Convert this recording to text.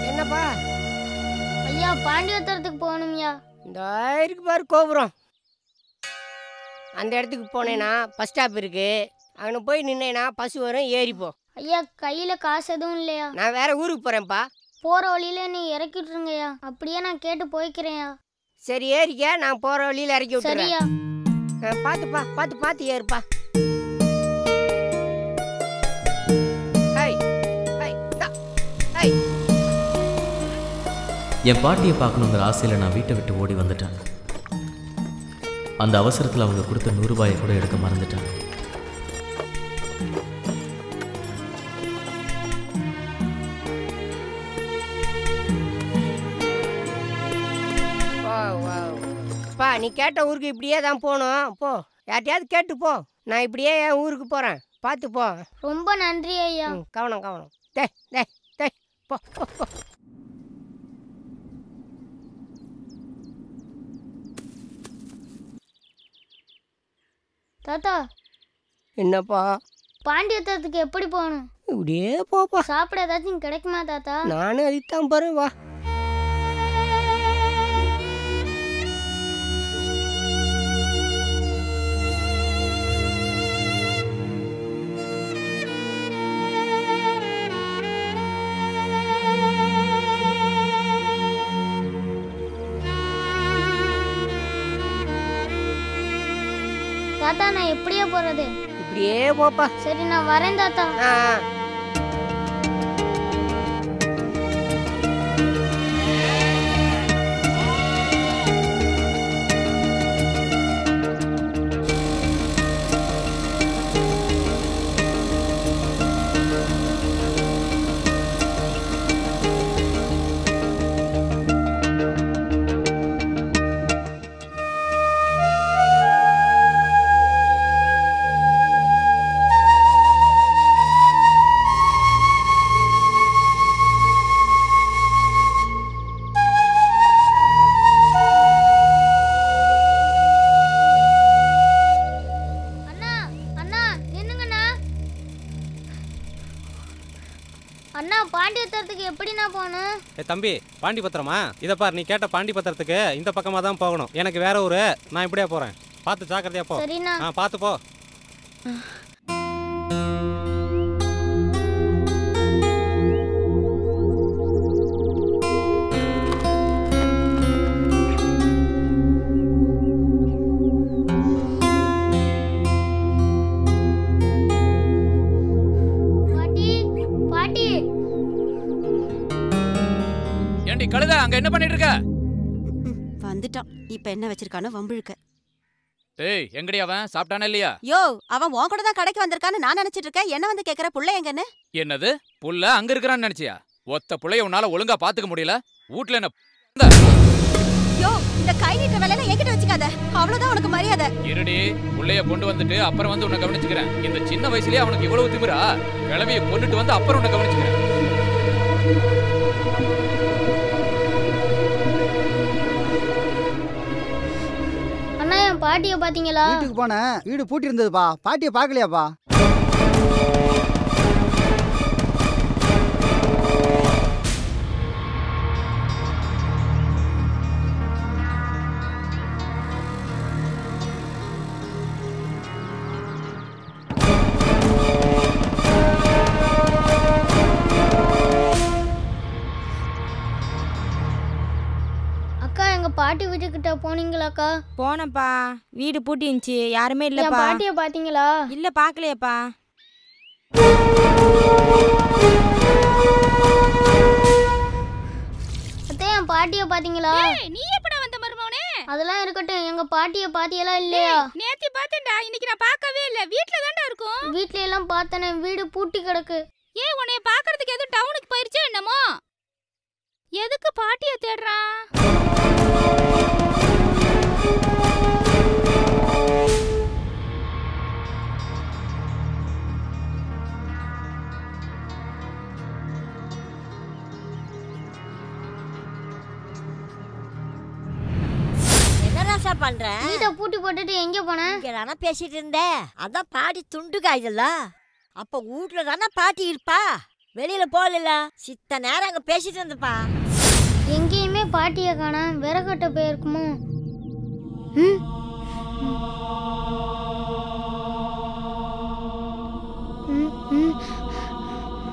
என்னப்பா? ஐயா பாண்டியத்தரத்துக்கு போகணும்யா. இந்த இருக்கு பாரு கோபுரம், அந்த இடத்துக்கு போனேன்னா பஸ் ஸ்டாப் இருக்கு, அங்கே போய் நின்னேன்னா பஸ் வரும், ஏறிப்போ. ஐயா கையில காசு எதுவும் இல்லையா? நான் வேற ஊருக்கு போறேன்ப்பா. போற வழியில நீ இறக்கி விட்டுருங்கய்யா. அப்படியே நான் கேட்டு போய்க்கிறேன்யா. சரி ஏறிக்க, நான் போற வழியில இறக்கி விட்டுறேன். சரியா? பார்த்துப்பா, பார்த்து ஏறுப்பா. என் பாட்டியை பார்க்கணுங்கிற ஆசையில் நான் வீட்டை விட்டு ஓடி வந்துட்டேன். அந்த அவசரத்தில் அவங்க கொடுத்த 100 ரூபாயை கூட எடுக்க மறந்துட்டேன். பா நீ கேட்ட ஊருக்கு இப்படியே தான் போகணும். போ, யார்ட்டையாவது கேட்டு போ. நான் இப்படியே என் ஊருக்கு போகிறேன், பார்த்து போ. ரொம்ப நன்றி ஐயா. கவனம். டேய் போ. தாத்தா. என்னப்பா? பாண்டியத்தரத்துக்கு எப்படி போகணும்? இப்படியே போப்பா. சாப்பிட ஏதாச்சும் கிடைக்குமா தாத்தா? நானும் அதுதான் பாரு, வா. தாத்தா நான் எப்படியே போறது? இப்படியே போப்பா. சரி நான் வரேன் தாத்தா. அண்ணா பாண்டியத்தரத்துக்கு எப்படி நான் போகணும்? தம்பி பாண்டி பத்திரமா? இதை பார், நீ கேட்ட பாண்டி பத்திரத்துக்கு இந்த பக்கமாக தான் போகணும். எனக்கு வேற ஊரு, நான் இப்படியே போகிறேன். பார்த்து ஜாக்கிரதையா போ. சரிண்ணா. பார்த்து போ. கழுத அங்க என்ன பண்ணிட்டு இருக்க? வந்துட்டான். இப்ப என்ன வச்சிருக்கானோ வம்பிழுக்க. ஏய் எங்கடி அவன்? சாப்பிட்டானே இல்லையா? யோ அவன் உன் கூட தான் கடைக்கு வந்திருக்கான்னு நான் நினைச்சிட்டு இருக்கேன். என்ன வந்து கேக்குற புள்ள எங்கன்னு? என்னது புள்ள அங்க இருக்கறான்னு நினைச்சியா? ஒத்த புள்ளைய உன்னால ஒழுங்கா பாத்துக்க முடியல. வீட்ல என்ன? யோ இந்த கை நீட்ட வேலையில என்கிட்ட வச்சுக்காத. அவ்வளவுதான் உனக்கு மரியாதை. இருடி, புள்ளைய கொண்டு வந்துட்டு அப்புறம் வந்து உன்னை கவனிச்சுக்கிறேன். இந்த சின்ன வயசுலயே அவனுக்கு இவ்வளவு திமிரா? கிளவிய கொண்டுட்டு வந்து அப்புறம் உன்னை கவனிச்சுக்கிறேன். பாட்டியை பாத்தீங்களா? வீட்டுக்கு போனேன், வீடு பூட்டி இருந்ததுப்பா. பாட்டியை பார்க்கலையாப்பா? பாட்டி வீட்டுக்கிட்ட போனீங்களாக்கா? போனப்பா, வீடு பூட்டி இருந்துச்சு, யாருமே இல்லப்பா. பாட்டியை பாத்தீங்களா? இல்ல பாக்கலையப்பா. அத்தையா பாட்டியை பாத்தீங்களா? நீ எப்படா வந்த மருமவனே? அதெல்லாம் இருக்கட்டும், எங்க பாட்டியை பாத்தியலா இல்லையா? நேத்தி பார்த்தேன்டா, இன்னைக்கு நான் பார்க்கவே இல்ல. வீட்ல தான்டா இருக்கும். வீட்ல எல்லாம் பார்த்தனே, வீடு பூட்டி கிடக்கு. ஏய் உன்னை பார்க்கிறதுக்கு எது டவுனுக்கு போயிருச்சே என்னமோ? எதுக்கு பாட்டியை தேடுறான்? பண்ற வீட்டை பூட்டி போட்டுட்டு எங்க போன? இங்க தானே பேசிட்டு இருந்தேன். அதான் பாட்டி துண்டு காய்தல்ல. அப்ப வீட்டுல தானே பாட்டி இருப்பா. வெளியில போகல சித்த நேரம் அங்க பேசிட்டு இருந்தப்பா. எங்கேயுமே பாட்டியை காணோம். விறகட்ட போயிருக்குமோ? ம் ம் ம்